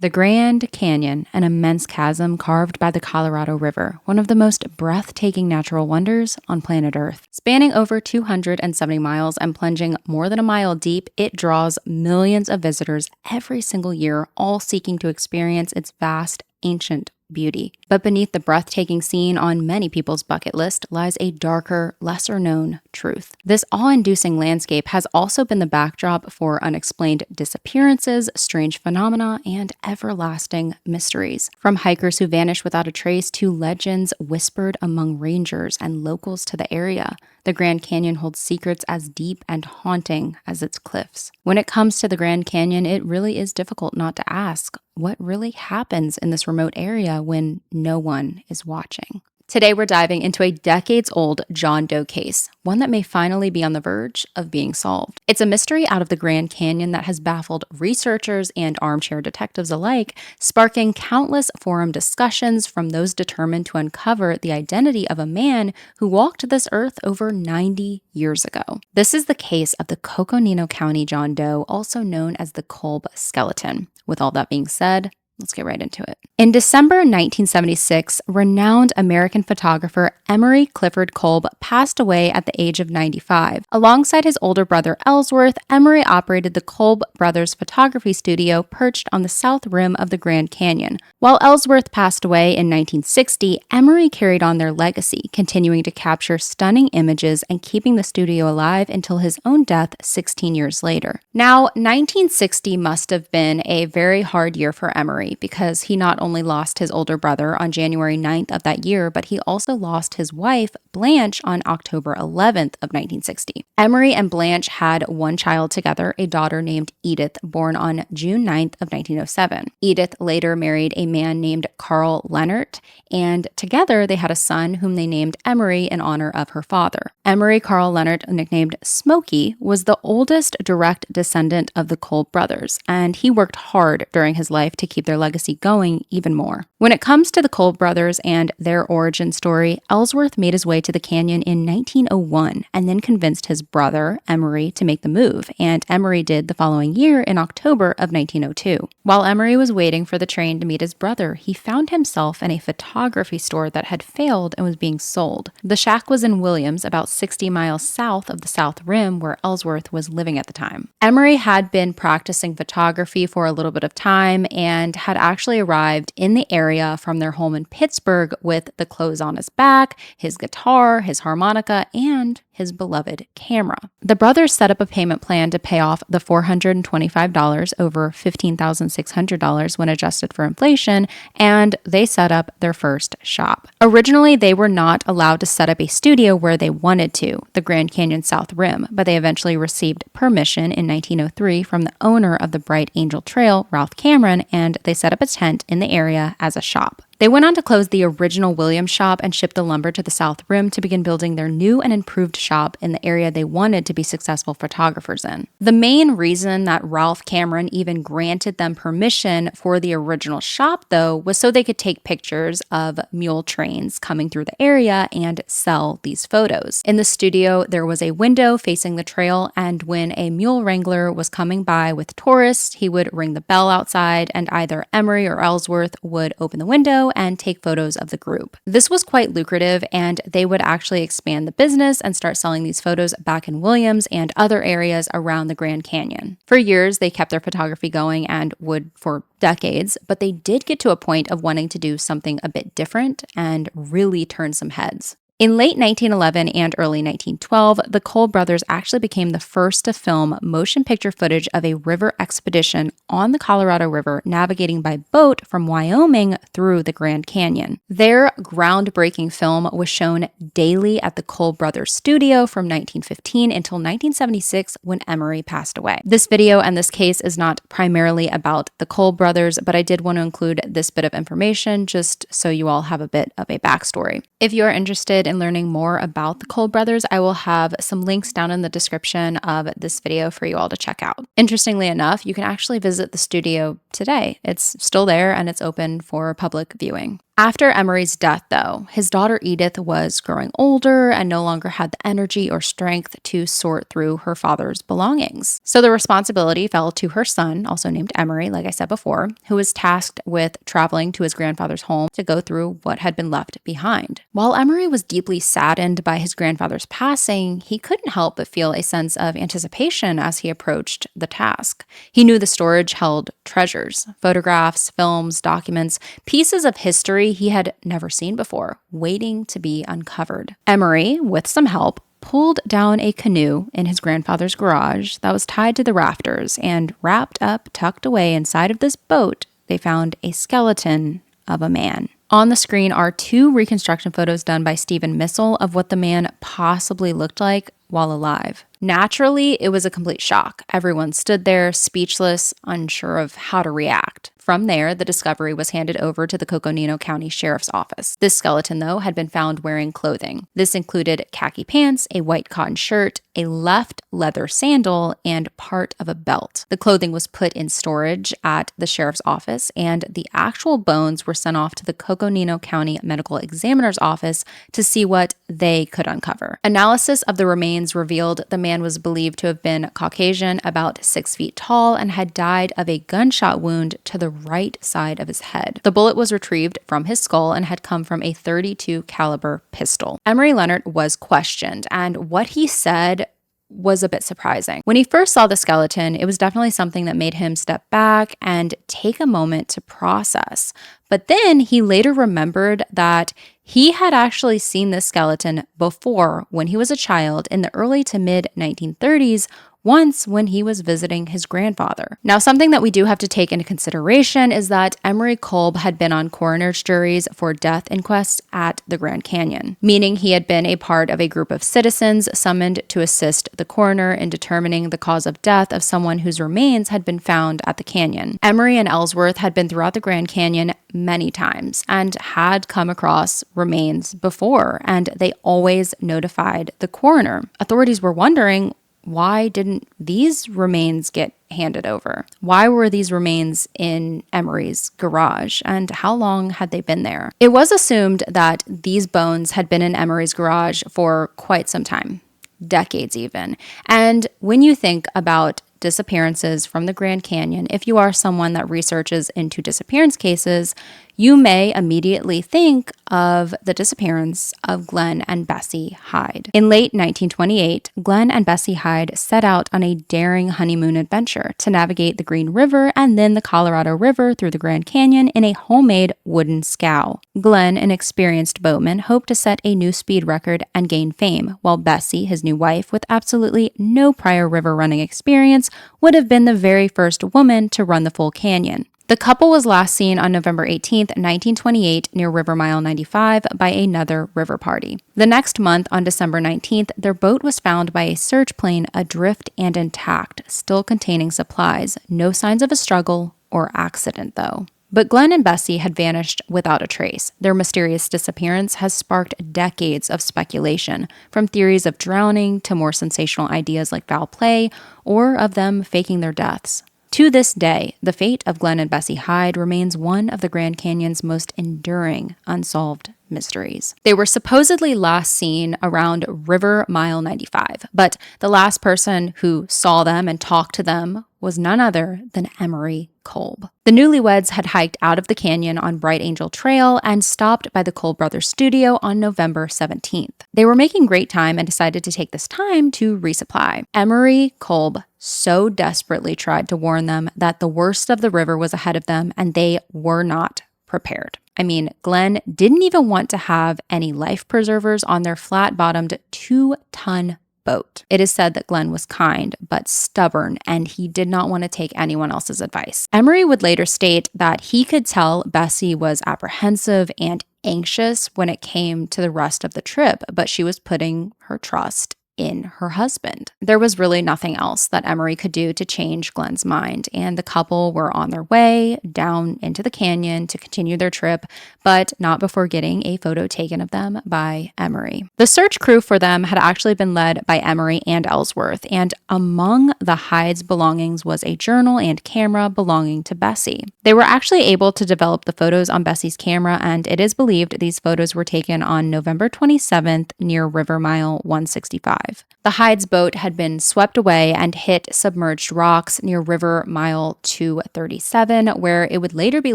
The Grand Canyon, an immense chasm carved by the Colorado River, one of the most breathtaking natural wonders on planet Earth. Spanning over 270 miles and plunging more than a mile deep, it draws millions of visitors every single year, all seeking to experience its vast, ancient beauty. But beneath the breathtaking scene on many people's bucket list lies a darker, lesser-known truth. This awe-inducing landscape has also been the backdrop for unexplained disappearances, strange phenomena, and everlasting mysteries. From hikers who vanish without a trace to legends whispered among rangers and locals to the area, the Grand Canyon holds secrets as deep and haunting as its cliffs. When it comes to the Grand Canyon, it really is difficult not to ask, what really happens in this remote area when no one is watching? Today, we're diving into a decades-old John Doe case, one that may finally be on the verge of being solved. It's a mystery out of the Grand Canyon that has baffled researchers and armchair detectives alike, sparking countless forum discussions from those determined to uncover the identity of a man who walked this earth over 90 years ago. This is the case of the Coconino County John Doe, also known as the Kolb skeleton. With all that being said, let's get right into it. In December 1976, renowned American photographer Emery Kolb passed away at the age of 95. Alongside his older brother Ellsworth, Emery operated the Kolb brothers photography studio perched on the south rim of the Grand Canyon. While Ellsworth passed away in 1960, Emery carried on their legacy, continuing to capture stunning images and keeping the studio alive until his own death 16 years later. Now, 1960 must have been a very hard year for Emery, because he not only lost his older brother on January 9th of that year, but he also lost his wife, Blanche, on October 11th of 1960. Emery and Blanche had one child together, a daughter named Edith, born on June 9th of 1907. Edith later married a man named Carl Leonard, and together they had a son whom they named Emery in honor of her father. Emery Carl Leonard, nicknamed Smokey, was the oldest direct descendant of the Kolb brothers, and he worked hard during his life to keep their legacy going even more. When it comes to the Kolb brothers and their origin story, Ellsworth made his way to the canyon in 1901 and then convinced his brother, Emery, to make the move, and Emery did the following year in October of 1902. While Emery was waiting for the train to meet his brother, he found himself in a photography store that had failed and was being sold. The shack was in Williams, about 60 miles south of the South Rim where Ellsworth was living at the time. Emery had been practicing photography for a little bit of time and had actually arrived in the area from their home in Pittsburgh with the clothes on his back, his guitar, his harmonica, and his beloved camera. The brothers set up a payment plan to pay off the $425 over $15,600 when adjusted for inflation, and they set up their first shop. Originally, they were not allowed to set up a studio where they wanted to, the Grand Canyon South Rim, but they eventually received permission in 1903 from the owner of the Bright Angel Trail, Ralph Cameron, and they set up a tent in the area as a shop. They went on to close the original Williams shop and ship the lumber to the South Rim to begin building their new and improved shop in the area they wanted to be successful photographers in. The main reason that Ralph Cameron even granted them permission for the original shop, though, was so they could take pictures of mule trains coming through the area and sell these photos. In the studio, there was a window facing the trail, and when a mule wrangler was coming by with tourists, he would ring the bell outside, and either Emery or Ellsworth would open the window and take photos of the group. This was quite lucrative, and they would actually expand the business and start selling these photos back in Williams and other areas around the Grand Canyon. For years, they kept their photography going and would for decades, but they did get to a point of wanting to do something a bit different and really turn some heads. In late 1911 and early 1912, the Kolb brothers actually became the first to film motion picture footage of a river expedition on the Colorado River, navigating by boat from Wyoming through the Grand Canyon. Their groundbreaking film was shown daily at the Kolb brothers studio from 1915 until 1976 when Emery passed away. This video and this case is not primarily about the Kolb brothers, but I did want to include this bit of information just so you all have a bit of a backstory. If you are interested in learning more about the Kolb brothers, I will have some links down in the description of this video for you all to check out. Interestingly enough, you can actually visit the studio today. It's still there and it's open for public viewing. After Emery's death, though, his daughter Edith was growing older and no longer had the energy or strength to sort through her father's belongings. So the responsibility fell to her son, also named Emery, like I said before, who was tasked with traveling to his grandfather's home to go through what had been left behind. While Emery was deeply saddened by his grandfather's passing, he couldn't help but feel a sense of anticipation as he approached the task. He knew the storage held treasures, photographs, films, documents, pieces of history he had never seen before, waiting to be uncovered. Emery, with some help, pulled down a canoe in his grandfather's garage that was tied to the rafters, and wrapped up, tucked away inside of this boat, they found a skeleton of a man. On the screen are 2 reconstruction photos done by Stephen Missel of what the man possibly looked like while alive. Naturally, it was a complete shock. Everyone stood there, speechless, unsure of how to react. From there, the discovery was handed over to the Coconino County Sheriff's Office. This skeleton, though, had been found wearing clothing. This included khaki pants, a white cotton shirt, a left leather sandal, and part of a belt. The clothing was put in storage at the sheriff's office, and the actual bones were sent off to the Coconino County Medical Examiner's Office to see what they could uncover. Analysis of the remains revealed the man was believed to have been Caucasian, about 6 feet tall, and had died of a gunshot wound to the right side of his head. The bullet was retrieved from his skull and had come from a .32 caliber pistol. Emery Leonard was questioned, and what he said was a bit surprising. When he first saw the skeleton, it was definitely something that made him step back and take a moment to process. But then he later remembered that he had actually seen this skeleton before when he was a child in the early to mid 1930s, once when he was visiting his grandfather. Now, something that we do have to take into consideration is that Emery Kolb had been on coroner's juries for death inquests at the Grand Canyon, meaning he had been a part of a group of citizens summoned to assist the coroner in determining the cause of death of someone whose remains had been found at the canyon. Emery and Ellsworth had been throughout the Grand Canyon many times and had come across remains before, and they always notified the coroner. Authorities were wondering, why didn't these remains get handed over? Why were these remains in Emery's garage, and how long had they been there? It was assumed that these bones had been in Emery's garage for quite some time, decades even. And when you think about disappearances from the Grand Canyon, if you are someone that researches into disappearance cases, you may immediately think of the disappearance of Glenn and Bessie Hyde. In late 1928, Glenn and Bessie Hyde set out on a daring honeymoon adventure to navigate the Green River and then the Colorado River through the Grand Canyon in a homemade wooden scow. Glenn, an experienced boatman, hoped to set a new speed record and gain fame, while Bessie, his new wife, with absolutely no prior river running experience, would have been the very first woman to run the full canyon. The couple was last seen on November 18, 1928, near River Mile 95 by another river party. The next month, on December 19th, their boat was found by a search plane adrift and intact, still containing supplies. No signs of a struggle or accident, though. But Glenn and Bessie had vanished without a trace. Their mysterious disappearance has sparked decades of speculation, from theories of drowning to more sensational ideas like foul play, or of them faking their deaths. To this day, the fate of Glenn and Bessie Hyde remains one of the Grand Canyon's most enduring unsolved mysteries. They were supposedly last seen around River Mile 95, but the last person who saw them and talked to them was none other than Emery Kolb. The newlyweds had hiked out of the canyon on Bright Angel Trail and stopped by the Kolb Brothers studio on November 17th. They were making great time and decided to take this time to resupply. Emery Kolb so desperately tried to warn them that the worst of the river was ahead of them, and they were not prepared. I mean, Glenn didn't even want to have any life preservers on their flat-bottomed 2-ton boat. It is said that Glenn was kind but stubborn, and he did not want to take anyone else's advice. Emery would later state that he could tell Bessie was apprehensive and anxious when it came to the rest of the trip, but she was putting her trust in her husband. There was really nothing else that Emery could do to change Glenn's mind, and the couple were on their way down into the canyon to continue their trip, but not before getting a photo taken of them by Emery. The search crew for them had actually been led by Emery and Ellsworth, and among the Hyde's belongings was a journal and camera belonging to Bessie. They were actually able to develop the photos on Bessie's camera, and it is believed these photos were taken on November 27th near River Mile 165. The Hyde's boat had been swept away and hit submerged rocks near River Mile 237, where it would later be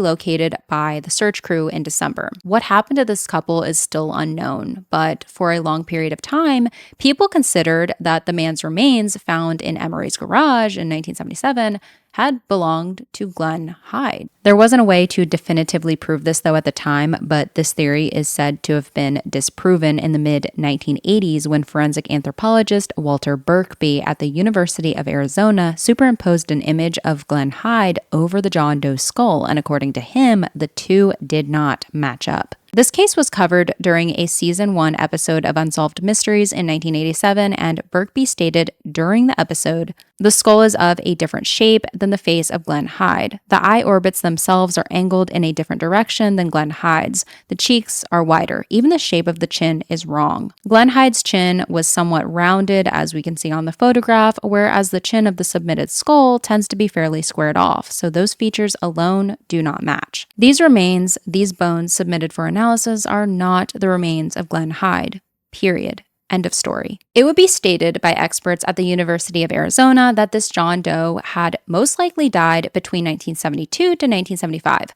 located by the search crew in December. What happened to this couple is still unknown, but for a long period of time, people considered that the man's remains found in Emery's garage in 1977 had belonged to Glenn Hyde. There wasn't a way to definitively prove this, though, at the time, but this theory is said to have been disproven in the mid-1980s when forensic anthropologist Walter Birkby at the University of Arizona superimposed an image of Glenn Hyde over the John Doe skull, and according to him, the two did not match up. This case was covered during a season 1 episode of Unsolved Mysteries in 1987, and Birkby stated during the episode, "The skull is of a different shape than the face of Glenn Hyde. The eye orbits themselves are angled in a different direction than Glenn Hyde's. The cheeks are wider. Even the shape of the chin is wrong. Glenn Hyde's chin was somewhat rounded, as we can see on the photograph, whereas the chin of the submitted skull tends to be fairly squared off, so those features alone do not match. These remains, these bones submitted for analysis, are not the remains of Glenn Hyde. Period. End of story." It would be stated by experts at the University of Arizona that this John Doe had most likely died between 1972 to 1975.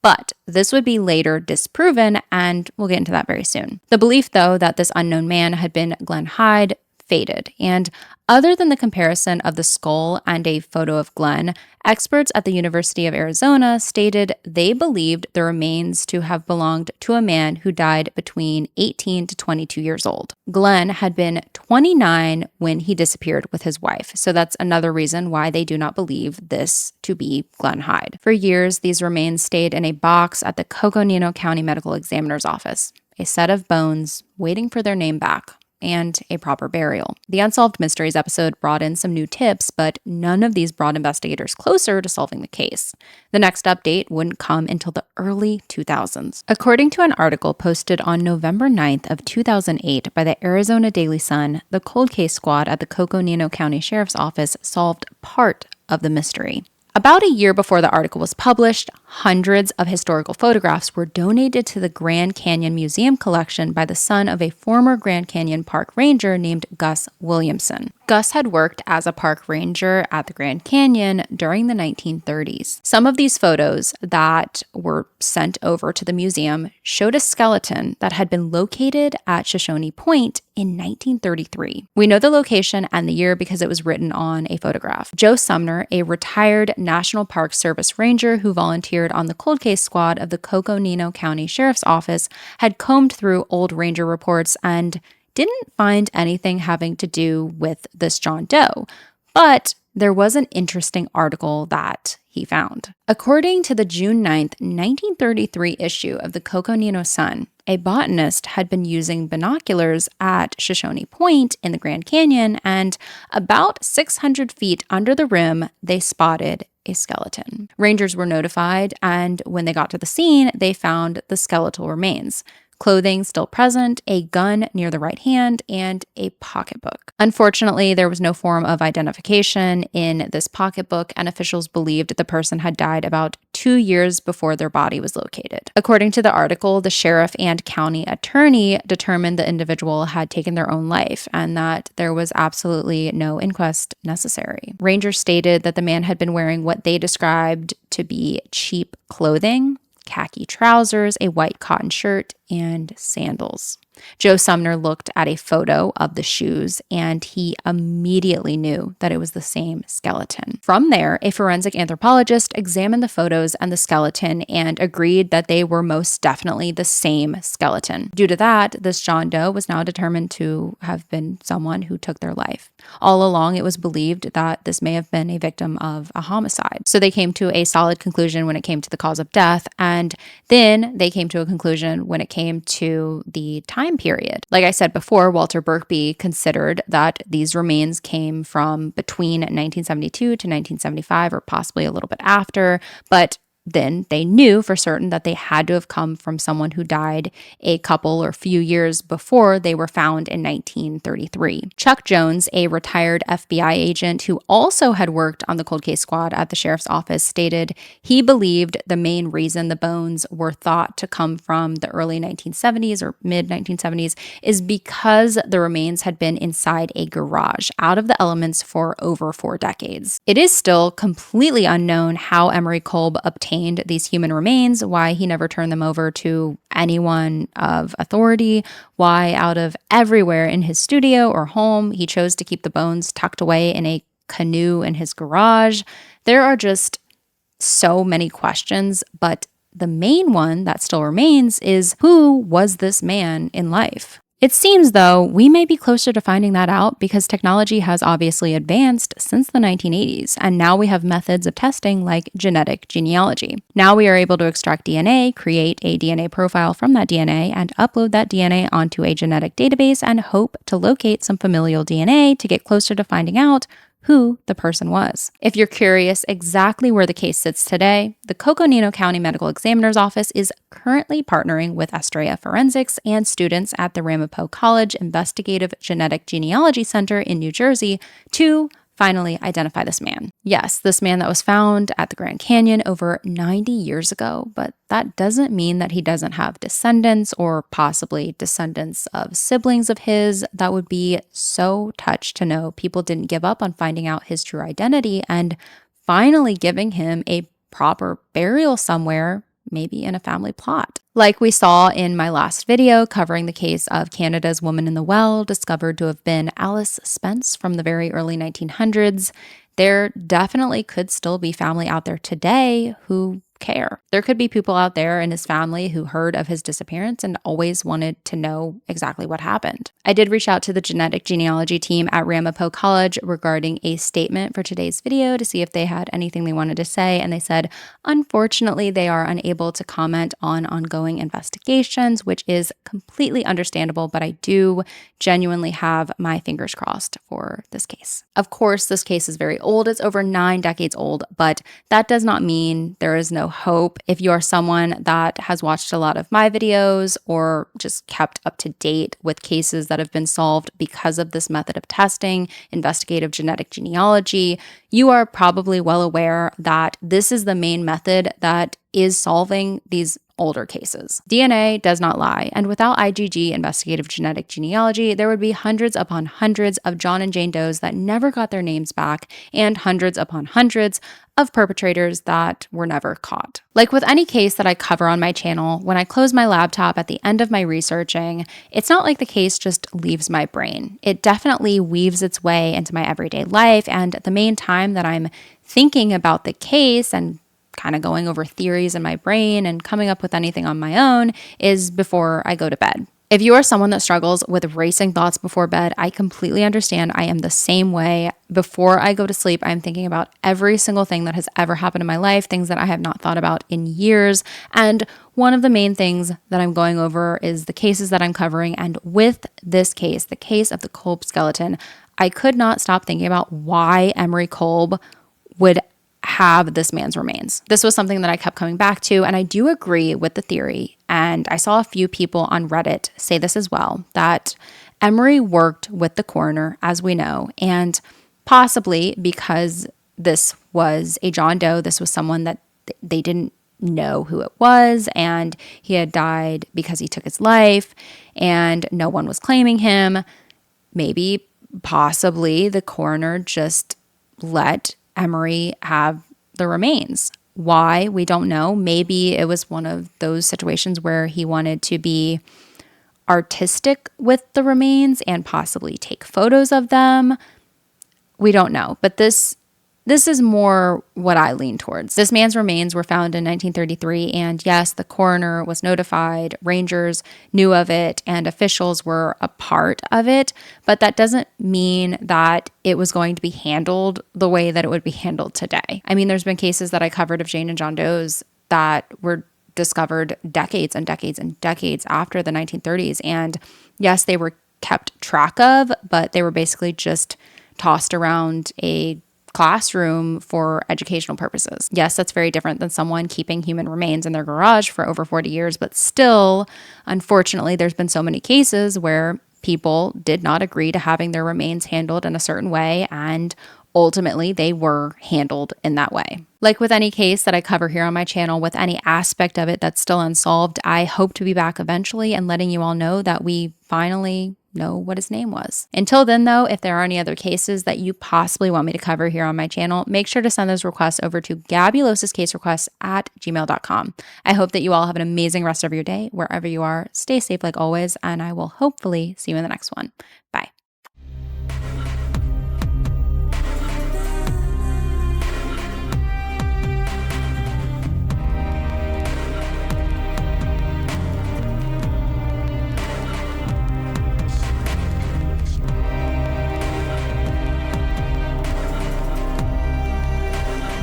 But this would be later disproven, and we'll get into that very soon. The belief, though, that this unknown man had been Glenn Hyde faded, and other than the comparison of the skull and a photo of Glenn, experts at the University of Arizona stated they believed the remains to have belonged to a man who died between 18 to 22 years old. Glenn had been 29 when he disappeared with his wife, so that's another reason why they do not believe this to be Glenn Hyde. For years, these remains stayed in a box at the Coconino County Medical Examiner's office, a set of bones waiting for their name back and a proper burial. The Unsolved Mysteries episode brought in some new tips, but none of these brought investigators closer to solving the case. The next update wouldn't come until the early 2000s. According to an article posted on November 9th of 2008 by the Arizona Daily Sun, the cold case squad at the Coconino County Sheriff's Office solved part of the mystery. About a year before the article was published, hundreds of historical photographs were donated to the Grand Canyon Museum collection by the son of a former Grand Canyon park ranger named Gus Williamson. Gus had worked as a park ranger at the Grand Canyon during the 1930s. Some of these photos that were sent over to the museum showed a skeleton that had been located at Shoshone Point in 1933. We know the location and the year because it was written on a photograph. Joe Sumner, a retired National Park Service ranger who volunteered on the cold case squad of the Coconino County Sheriff's Office, had combed through old ranger reports and didn't find anything having to do with this John Doe. But there was an interesting article that he found. According to the June 9th, 1933 issue of the Coconino Sun, a botanist had been using binoculars at Shoshone Point in the Grand Canyon, and about 600 feet under the rim, they spotted a skeleton. Rangers were notified, and when they got to the scene, they found the skeletal remains. Clothing still present, a gun near the right hand, and a pocketbook. Unfortunately, there was no form of identification in this pocketbook, and officials believed the person had died about 2 years before their body was located. According to the article, the sheriff and county attorney determined the individual had taken their own life and that there was absolutely no inquest necessary. Rangers stated that the man had been wearing what they described to be cheap clothing, khaki trousers, a white cotton shirt, and sandals. Joe Sumner looked at a photo of the shoes and he immediately knew that it was the same skeleton. From there, a forensic anthropologist examined the photos and the skeleton and agreed that they were most definitely the same skeleton. Due to that, this John Doe was now determined to have been someone who took their life. All along, it was believed that this may have been a victim of a homicide. So they came to a solid conclusion when it came to the cause of death, and then they came to a conclusion when it came to the time time period. Like I said before, Walter Birkby considered that these remains came from between 1972 to 1975, or possibly a little bit after, but then they knew for certain that they had to have come from someone who died a couple or few years before they were found in 1933. Chuck Jones, a retired FBI agent who also had worked on the cold case squad at the sheriff's office, stated he believed the main reason the bones were thought to come from the early 1970s or mid 1970s is because the remains had been inside a garage out of the elements for over 4 decades. It is still completely unknown how Emery Kolb obtained these human remains, why he never turned them over to anyone of authority, why out of everywhere in his studio or home, he chose to keep the bones tucked away in a canoe in his garage. There are just so many questions, but the main one that still remains is, who was this man in life? It seems, though, we may be closer to finding that out because technology has obviously advanced since the 1980s, and now we have methods of testing like genetic genealogy. Now we are able to extract DNA, create a DNA profile from that DNA, and upload that DNA onto a genetic database and hope to locate some familial DNA to get closer to finding out who the person was. If you're curious exactly where the case sits today, the Coconino County Medical Examiner's Office is currently partnering with Estrella Forensics and students at the Ramapo College Investigative Genetic Genealogy Center in New Jersey to finally identify this man. Yes, this man that was found at the Grand Canyon over 90 years ago, but that doesn't mean that he doesn't have descendants or possibly descendants of siblings of his. That would be so touched to know people didn't give up on finding out his true identity and finally giving him a proper burial somewhere, maybe in a family plot. Like we saw in my last video covering the case of Canada's woman in the well, discovered to have been Alice Spence from the very early 1900s, there definitely could still be family out there today who care. There could be people out there in his family who heard of his disappearance and always wanted to know exactly what happened. I did reach out to the genetic genealogy team at Ramapo College regarding a statement for today's video to see if they had anything they wanted to say, and they said, unfortunately, they are unable to comment on ongoing investigations, which is completely understandable, but I do genuinely have my fingers crossed for this case. Of course, this case is very old. It's over 9 decades old, but that does not mean there is no hope. If you are someone that has watched a lot of my videos or just kept up to date with cases that have been solved because of this method of testing, investigative genetic genealogy, you are probably well aware that this is the main method that is solving these older cases. DNA does not lie, and without IgG, investigative genetic genealogy, there would be hundreds upon hundreds of John and Jane Does that never got their names back, and hundreds upon hundreds of perpetrators that were never caught. Like with any case that I cover on my channel, when I close my laptop at the end of my researching, it's not like the case just leaves my brain. It definitely weaves its way into my everyday life, and the main time that I'm thinking about the case and kind of going over theories in my brain and coming up with anything on my own is before I go to bed. If you are someone that struggles with racing thoughts before bed, I completely understand. I am the same way. Before I go to sleep, I'm thinking about every single thing that has ever happened in my life, things that I have not thought about in years. And one of the main things that I'm going over is the cases that I'm covering. And with this case, the case of the Kolb skeleton, I could not stop thinking about why Emery Kolb would have this man's remains. This was something that I kept coming back to, and I do agree with the theory, and I saw a few people on Reddit say this as well, that Emery worked with the coroner, as we know, and possibly because this was a John Doe, this was someone that they didn't know who it was, and he had died because he took his life, and no one was claiming him. Maybe, possibly, the coroner just let Emery have the remains. Why? We don't know. Maybe it was one of those situations where he wanted to be artistic with the remains and possibly take photos of them. We don't know. But this is more what I lean towards. This man's remains were found in 1933, and yes, the coroner was notified, rangers knew of it, and officials were a part of it, but that doesn't mean that it was going to be handled the way that it would be handled today. I mean, there's been cases that I covered of Jane and John Doe's that were discovered decades and decades and decades after the 1930s. And yes, they were kept track of, but they were basically just tossed around a classroom for educational purposes. Yes, that's very different than someone keeping human remains in their garage for over 40 years, but still, unfortunately, there's been so many cases where people did not agree to having their remains handled in a certain way, and ultimately they were handled in that way. Like with any case that I cover here on my channel, with any aspect of it that's still unsolved, I hope to be back eventually and letting you all know that we finally know what his name was. Until then, though, if there are any other cases that you possibly want me to cover here on my channel, make sure to send those requests over to gabulosiscaserequests@gmail.com. I hope that you all have an amazing rest of your day wherever you are. Stay safe like always, and I will hopefully see you in the next one. Bye.